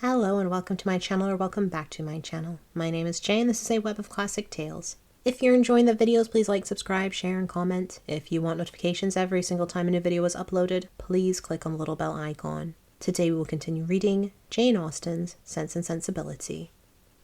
Hello and welcome to my channel, or welcome back to my channel. My name is Jay and this is a web of classic tales. If you're enjoying the videos, please like, subscribe, share, and comment. If you want notifications every single time a new video is uploaded, please click on the little bell icon. Today we will continue reading Jane Austen's Sense and Sensibility.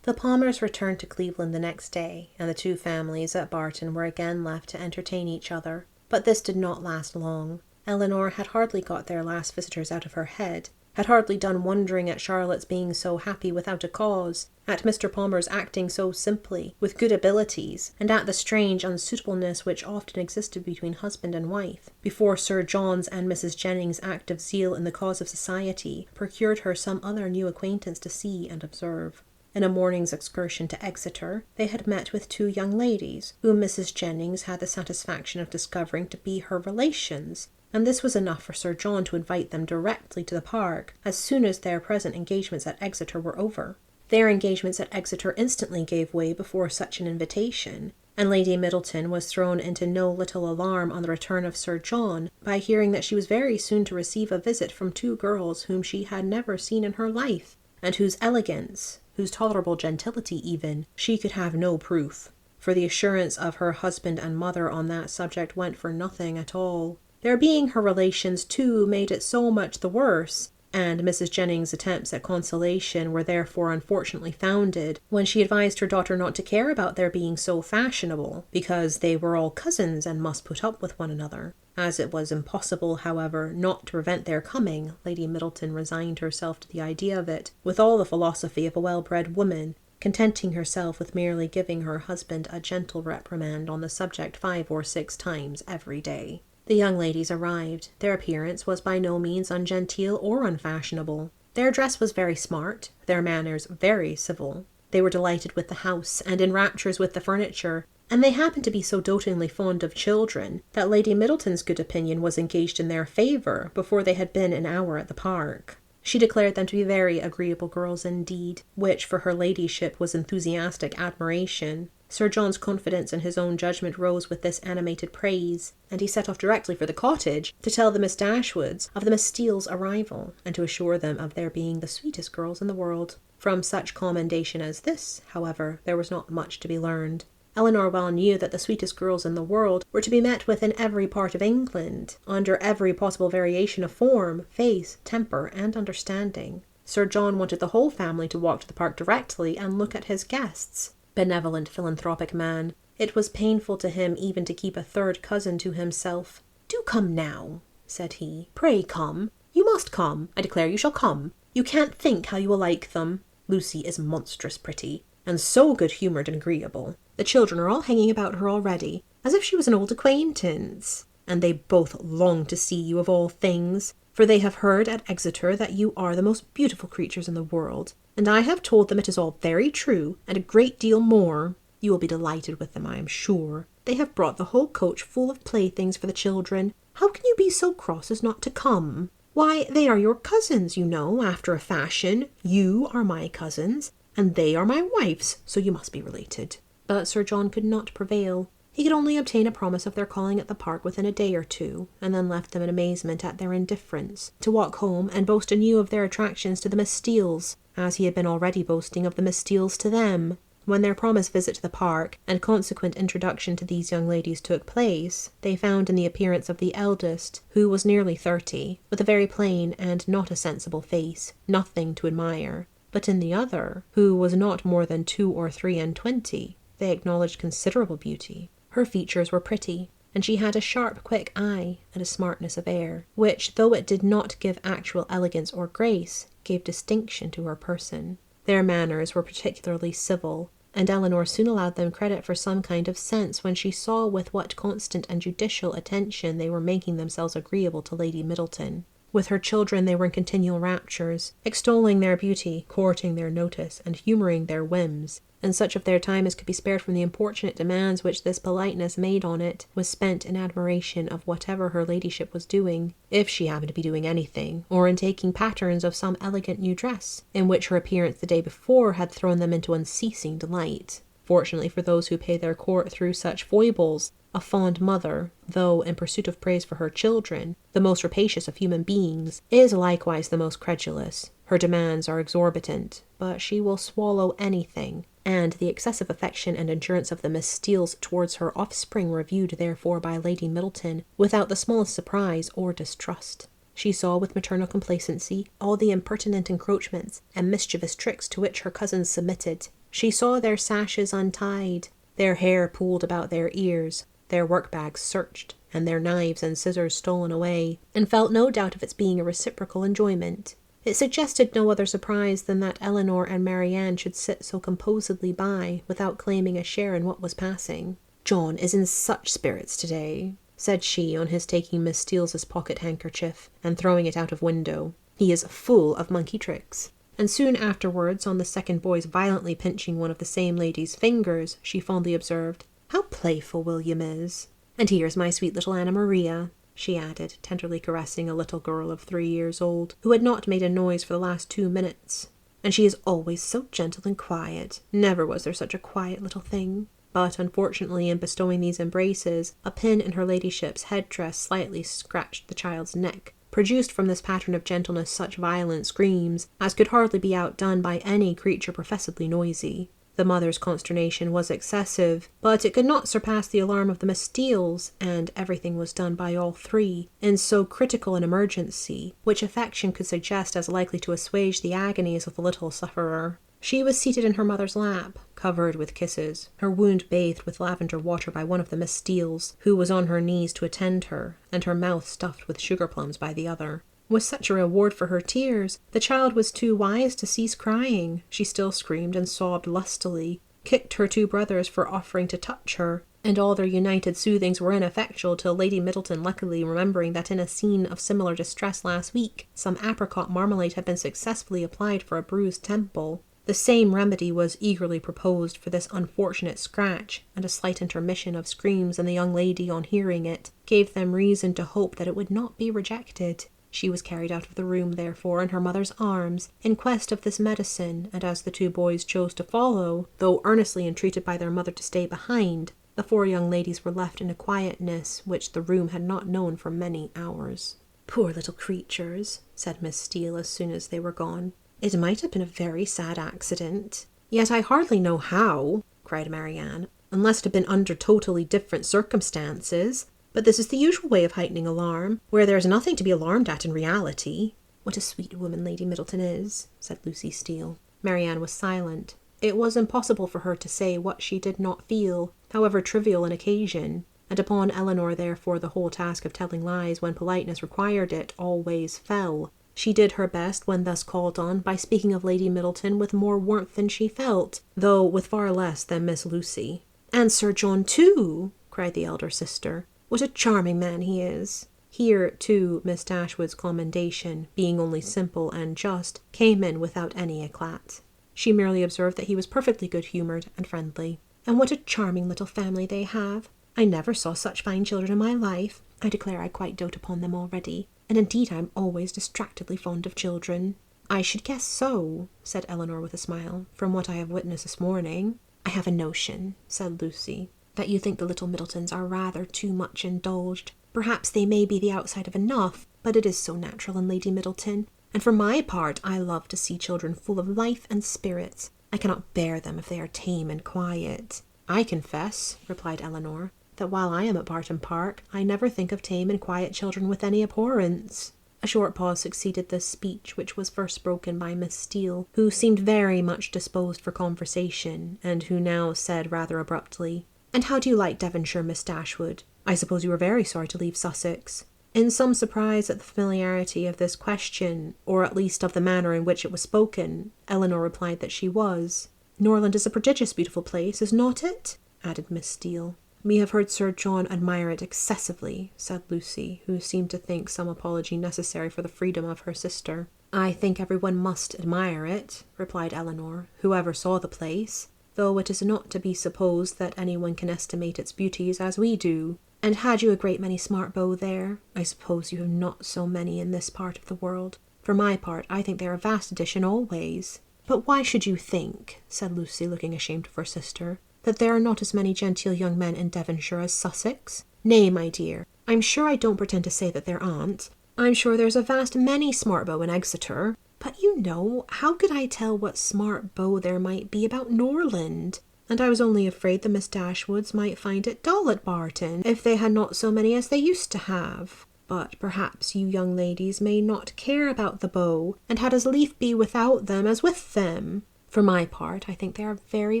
The Palmers returned to Cleveland the next day, and the two families at Barton were again left to entertain each other. But this did not last long. Elinor had hardly got their last visitors out of her head, had hardly done wondering at Charlotte's being so happy without a cause, at Mr. Palmer's acting so simply, with good abilities, and at the strange unsuitableness which often existed between husband and wife, before Sir John's and Mrs. Jennings' active zeal in the cause of society procured her some other new acquaintance to see and observe. In a morning's excursion to Exeter, they had met with two young ladies, whom Mrs. Jennings had the satisfaction of discovering to be her relations, and this was enough for Sir John to invite them directly to the park as soon as their present engagements at Exeter were over. Their engagements at Exeter instantly gave way before such an invitation, and Lady Middleton was thrown into no little alarm on the return of Sir John by hearing that she was very soon to receive a visit from two girls whom she had never seen in her life, and whose elegance, whose tolerable gentility even, she could have no proof, for the assurance of her husband and mother on that subject went for nothing at all. Their being her relations, too, made it so much the worse, and Mrs. Jennings' attempts at consolation were therefore unfortunately founded when she advised her daughter not to care about their being so fashionable, because they were all cousins and must put up with one another. As it was impossible, however, not to prevent their coming, Lady Middleton resigned herself to the idea of it, with all the philosophy of a well-bred woman, contenting herself with merely giving her husband a gentle reprimand on the subject 5 or 6 times every day. The young ladies arrived. Their appearance was by no means ungenteel or unfashionable. Their dress was very smart, their manners very civil. They were delighted with the house, and in raptures with the furniture, and they happened to be so dotingly fond of children that Lady Middleton's good opinion was engaged in their favour before they had been an hour at the park. She declared them to be very agreeable girls indeed, which for her ladyship was enthusiastic admiration. Sir John's confidence in his own judgment rose with this animated praise, and he set off directly for the cottage to tell the Miss Dashwoods of the Miss Steeles' arrival, and to assure them of their being the sweetest girls in the world. From such commendation as this, however, there was not much to be learned. Elinor well knew that the sweetest girls in the world were to be met with in every part of England, under every possible variation of form, face, temper, and understanding. Sir John wanted the whole family to walk to the park directly and look at his guests. Benevolent, philanthropic man, it was painful to him even to keep a third cousin to himself. "Do come now," said he. "Pray come. You must come. I declare you shall come. You can't think how you will like them. Lucy is monstrous pretty, and so good-humoured and agreeable. The children are all hanging about her already, as if she was an old acquaintance, and they both long to see you of all things, for they have heard at Exeter that you are the most beautiful creatures in the world, and I have told them it is all very true, and a great deal more. You will be delighted with them, I am sure. They have brought the whole coach full of playthings for the children. How can you be so cross as not to come? Why, they are your cousins, you know, after a fashion. You are my cousins, and they are my wife's, so you must be related." But Sir John could not prevail. He could only obtain a promise of their calling at the park within a day or two, and then left them in amazement at their indifference, to walk home and boast anew of their attractions to the Miss Steeles, as he had been already boasting of the Miss Steeles to them. When their promised visit to the park and consequent introduction to these young ladies took place, they found in the appearance of the eldest, who was nearly 30, with a very plain and not a sensible face, nothing to admire, but in the other, who was not more than 2 or 3 and 20, they acknowledged considerable beauty. Her features were pretty, and she had a sharp, quick eye and a smartness of air, which, though it did not give actual elegance or grace, gave distinction to her person. Their manners were particularly civil, and Elinor soon allowed them credit for some kind of sense when she saw with what constant and judicial attention they were making themselves agreeable to Lady Middleton. With her children they were in continual raptures, extolling their beauty, courting their notice, and humouring their whims, and such of their time as could be spared from the importunate demands which this politeness made on it was spent in admiration of whatever her ladyship was doing, if she happened to be doing anything, or in taking patterns of some elegant new dress, in which her appearance the day before had thrown them into unceasing delight. Fortunately for those who pay their court through such foibles, A fond mother, though in pursuit of praise for her children, the most rapacious of human beings, is likewise the most credulous. Her demands are exorbitant, but she will swallow anything, and the excessive affection and endurance of the Miss Steeles towards her offspring were viewed therefore by Lady Middleton without the smallest surprise or distrust. She saw with maternal complacency all the impertinent encroachments and mischievous tricks to which her cousins submitted. She saw their sashes untied, their hair pulled about their ears, their work-bags searched, and their knives and scissors stolen away, and felt no doubt of its being a reciprocal enjoyment. It suggested no other surprise than that Eleanor and Marianne should sit so composedly by, without claiming a share in what was passing. "John is in such spirits today," said she, on his taking Miss Steeles's pocket-handkerchief, and throwing it out of window. "He is full of monkey tricks." And soon afterwards, on the second boy's violently pinching one of the same lady's fingers, she fondly observed, "How playful William is! And here's my sweet little Anna Maria," she added, tenderly caressing a little girl of 3 years old, who had not made a noise for the last 2 minutes. "And she is always so gentle and quiet. Never was there such a quiet little thing." But unfortunately, in bestowing these embraces, a pin in her ladyship's headdress slightly scratched the child's neck, produced from this pattern of gentleness such violent screams as could hardly be outdone by any creature professedly noisy. The mother's consternation was excessive, but it could not surpass the alarm of the Miss Steeles, and everything was done by all three, in so critical an emergency, which affection could suggest as likely to assuage the agonies of the little sufferer. She was seated in her mother's lap, covered with kisses, her wound bathed with lavender water by one of the Miss Steeles, who was on her knees to attend her, and her mouth stuffed with sugar plums by the other. With such a reward for her tears, the child was too wise to cease crying. She still screamed and sobbed lustily, kicked her 2 brothers for offering to touch her, and all their united soothings were ineffectual till Lady Middleton, luckily remembering that in a scene of similar distress last week, some apricot marmalade had been successfully applied for a bruised temple. The same remedy was eagerly proposed for this unfortunate scratch, and a slight intermission of screams in the young lady on hearing it gave them reason to hope that it would not be rejected. She was carried out of the room, therefore, in her mother's arms, in quest of this medicine, and as the 2 boys chose to follow, though earnestly entreated by their mother to stay behind, the 4 young ladies were left in a quietness which the room had not known for many hours. "Poor little creatures," said Miss Steele as soon as they were gone. "It might have been a very sad accident." "Yet I hardly know how," cried Marianne, "unless it had been under totally different circumstances. But this is the usual way of heightening alarm, where there is nothing to be alarmed at in reality." "What a sweet woman Lady Middleton is," said Lucy Steele. Marianne was silent. It was impossible for her to say what she did not feel, however trivial an occasion, and upon Eleanor therefore the whole task of telling lies when politeness required it always fell. She did her best when thus called on by speaking of Lady Middleton with more warmth than she felt, though with far less than Miss Lucy. "And Sir John too," cried the elder sister. "What a charming man he is." Here, too, Miss Dashwood's commendation, being only simple and just, came in without any eclat. She merely observed that he was perfectly good-humoured and friendly. "And what a charming little family they have. I never saw such fine children in my life. I declare I quite dote upon them already, and indeed I am always distractedly fond of children." "I should guess so," said Eleanor with a smile, "from what I have witnessed this morning." "I have a notion," said Lucy, "that you think the little Middletons are rather too much indulged. Perhaps they may be the outside of enough, but it is so natural in Lady Middleton, and for my part I love to see children full of life and spirits. I cannot bear them if they are tame and quiet." "I confess," replied Eleanor, "that while I am at Barton Park, I never think of tame and quiet children with any abhorrence." A short pause succeeded this speech, which was first broken by Miss Steele, who seemed very much disposed for conversation, and who now said rather abruptly, "And how do you like Devonshire, Miss Dashwood? I suppose you were very sorry to leave Sussex?" In some surprise at the familiarity of this question, or at least of the manner in which it was spoken, Eleanor replied that she was. "Norland is a prodigious beautiful place, is not it?" added Miss Steele. "We have heard Sir John admire it excessively," said Lucy, who seemed to think some apology necessary for the freedom of her sister. "I think everyone must admire it," replied Eleanor, "whoever saw the place, though it is not to be supposed that anyone can estimate its beauties as we do. And had you a great many smart beaux there? I suppose you have not so many in this part of the world. For my part, I think they are a vast addition always." "But why should you think," said Lucy, looking ashamed of her sister, that there are not as many genteel young men in Devonshire as Sussex? Nay, my dear, I'm sure I don't pretend to say that there aren't. I'm sure there's a vast many smart beaux in Exeter. But you know, how could I tell what smart beau there might be about Norland? And I was only afraid the Miss Dashwoods might find it dull at Barton, if they had not so many as they used to have. But perhaps you young ladies may not care about the beaux, and had as lief be without them as with them. For my part, I think they are very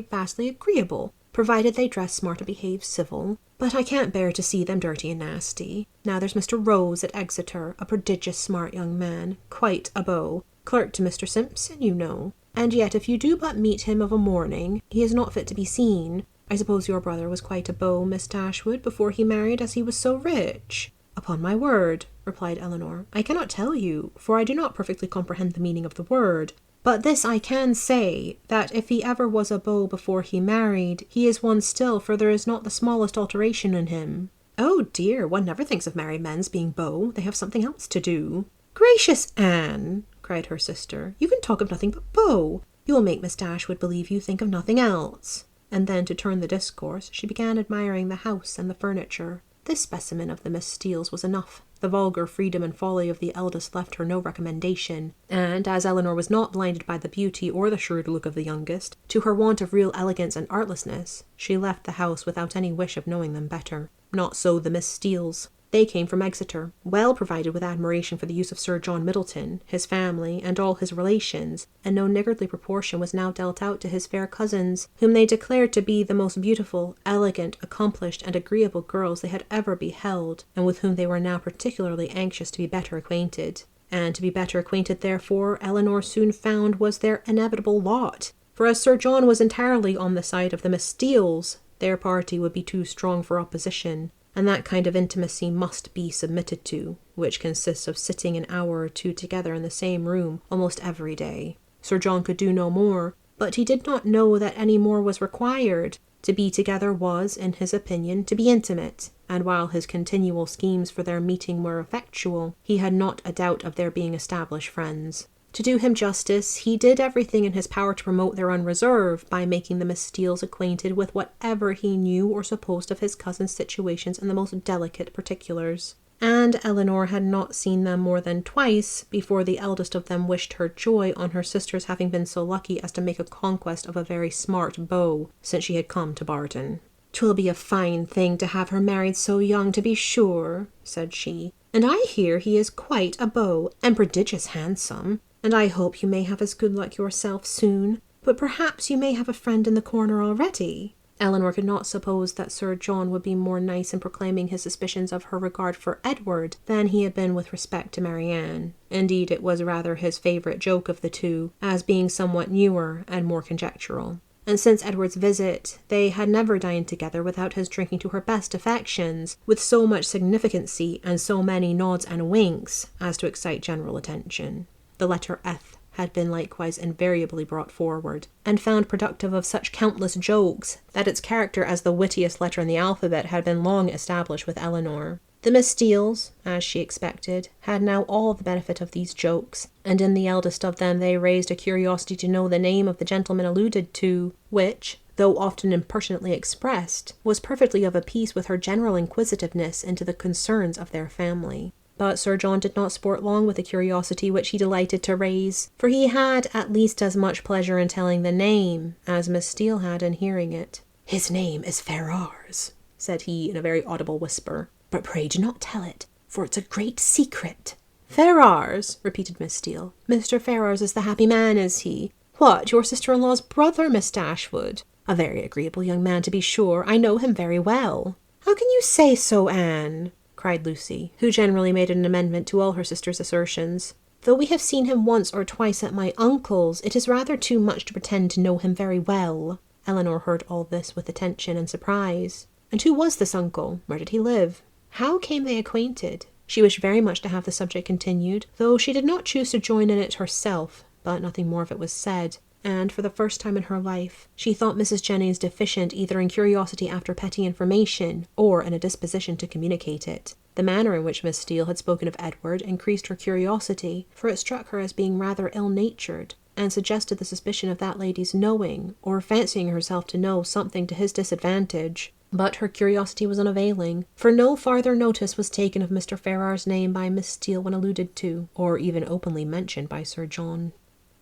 vastly agreeable, provided they dress smart and behave civil. But I can't bear to see them dirty and nasty. Now there's Mr. Rose at Exeter, a prodigious smart young man, quite a beau, clerk to Mr. Simpson, you know. And yet if you do but meet him of a morning, he is not fit to be seen. I suppose your brother was quite a beau, Miss Dashwood, before he married, as he was so rich. Upon my word, replied Eleanor, I cannot tell you, for I do not perfectly comprehend the meaning of the word. But this I can say, that if he ever was a beau before he married, he is one still, for there is not the smallest alteration in him. Oh dear, one never thinks of married men's being beaux. They have something else to do. Gracious Anne, cried her sister, you can talk of nothing but beaux. You will make Miss Dashwood believe you think of nothing else. And then, to turn the discourse, she began admiring the house and the furniture. This specimen of the Miss Steeles was enough. The vulgar freedom and folly of the eldest left her no recommendation, and as Eleanor was not blinded by the beauty or the shrewd look of the youngest, to her want of real elegance and artlessness, she left the house without any wish of knowing them better. Not so the Miss Steeles. They came from Exeter, well provided with admiration for the use of Sir John Middleton, his family, and all his relations, and no niggardly proportion was now dealt out to his fair cousins, whom they declared to be the most beautiful, elegant, accomplished, and agreeable girls they had ever beheld, and with whom they were now particularly anxious to be better acquainted. And to be better acquainted, therefore, Eleanor soon found was their inevitable lot, for as Sir John was entirely on the side of the Miss Steeles, their party would be too strong for opposition, and that kind of intimacy must be submitted to, which consists of sitting an hour or two together in the same room almost every day. Sir John could do no more, but he did not know that any more was required. To be together was, in his opinion, to be intimate, and while his continual schemes for their meeting were effectual, he had not a doubt of their being established friends. To do him justice, he did everything in his power to promote their unreserve by making the Miss Steeles acquainted with whatever he knew or supposed of his cousin's situations in the most delicate particulars. And Eleanor had not seen them more than twice before the eldest of them wished her joy on her sister's having been so lucky as to make a conquest of a very smart beau since she had come to Barton. "'Twill be a fine thing to have her married so young, to be sure," said she. "And I hear he is quite a beau, and prodigious handsome. And I hope you may have as good luck yourself soon. But perhaps you may have a friend in the corner already." Eleanor could not suppose that Sir John would be more nice in proclaiming his suspicions of her regard for Edward than he had been with respect to Marianne. Indeed, it was rather his favourite joke of the two, as being somewhat newer and more conjectural. And since Edward's visit, they had never dined together without his drinking to her best affections, with so much significancy and so many nods and winks as to excite general attention. The letter F had been likewise invariably brought forward, and found productive of such countless jokes, that its character as the wittiest letter in the alphabet had been long established with Eleanor. The Miss Steeles, as she expected, had now all the benefit of these jokes, and in the eldest of them they raised a curiosity to know the name of the gentleman alluded to, which, though often impertinently expressed, was perfectly of a piece with her general inquisitiveness into the concerns of their family. But Sir John did not sport long with the curiosity which he delighted to raise, for he had at least as much pleasure in telling the name as Miss Steele had in hearing it. "His name is Ferrars," said he in a very audible whisper, "but pray do not tell it, for it's a great secret." "Ferrars," repeated Miss Steele. "Mr. Ferrars is the happy man, is he? What, your sister-in-law's brother, Miss Dashwood? A very agreeable young man, to be sure. I know him very well." "How can you say so, Anne?" cried Lucy, who generally made an amendment to all her sister's assertions. "Though we have seen him once or twice at my uncle's, it is rather too much to pretend to know him very well." Eleanor heard all this with attention and surprise. And who was this uncle? Where did he live? How came they acquainted? She wished very much to have the subject continued, though she did not choose to join in it herself, but nothing more of it was said. And for the first time in her life, she thought Mrs. Jennings deficient either in curiosity after petty information, or in a disposition to communicate it. The manner in which Miss Steele had spoken of Edward increased her curiosity, for it struck her as being rather ill-natured. and suggested the suspicion of that lady's knowing or fancying herself to know something to his disadvantage. But her curiosity was unavailing, for no farther notice was taken of Mr. Ferrars's name by Miss Steele when alluded to, or even openly mentioned by Sir John.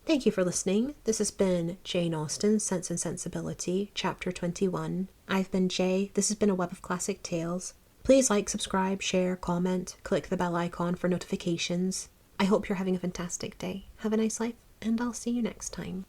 Thank you for listening. This has been Jane Austen's Sense and Sensibility, Chapter 21. I've been Jay. This has been a Web of Classic Tales. Please like, subscribe, share, comment, click the bell icon for notifications. I hope you're having a fantastic day. Have a nice life, and I'll see you next time.